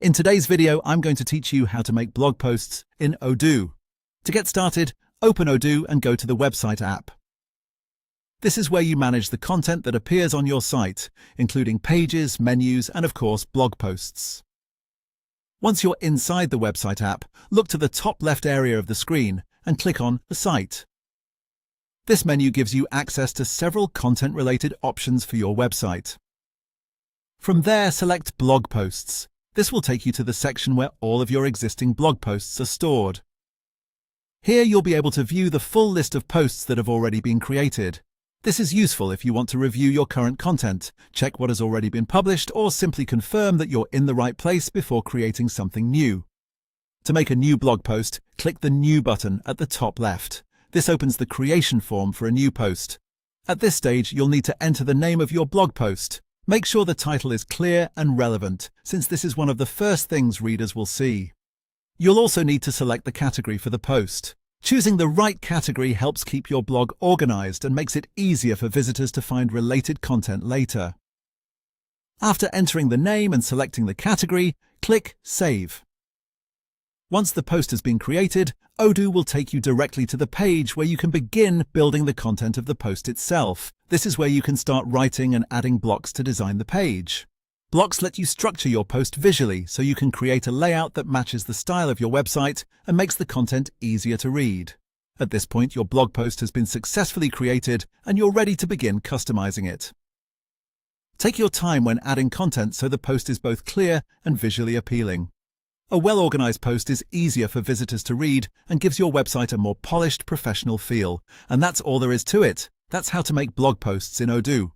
In today's video, I'm going to teach you how to make blog posts in Odoo. To get started, open Odoo and go to the website app. This is where you manage the content that appears on your site, including pages, menus, and of course, blog posts. Once you're inside the website app, look to the top left area of the screen and click on the site. This menu gives you access to several content-related options for your website. From there, select Blog Posts. This will take you to the section where all of your existing blog posts are stored. Here you'll be able to view the full list of posts that have already been created. This is useful if you want to review your current content, check what has already been published, or simply confirm that you're in the right place before creating something new. To make a new blog post, click the New button at the top left. This opens the creation form for a new post. At this stage, you'll need to enter the name of your blog post. Make sure the title is clear and relevant, since this is one of the first things readers will see. You'll also need to select the category for the post. Choosing the right category helps keep your blog organized and makes it easier for visitors to find related content later. After entering the name and selecting the category, click Save. Once the post has been created, Odoo will take you directly to the page where you can begin building the content of the post itself. This is where you can start writing and adding blocks to design the page. Blocks let you structure your post visually, so you can create a layout that matches the style of your website and makes the content easier to read. At this point, your blog post has been successfully created and you're ready to begin customizing it. Take your time when adding content so the post is both clear and visually appealing. A well-organized post is easier for visitors to read and gives your website a more polished, professional feel. And that's all there is to it. That's how to make blog posts in Odoo.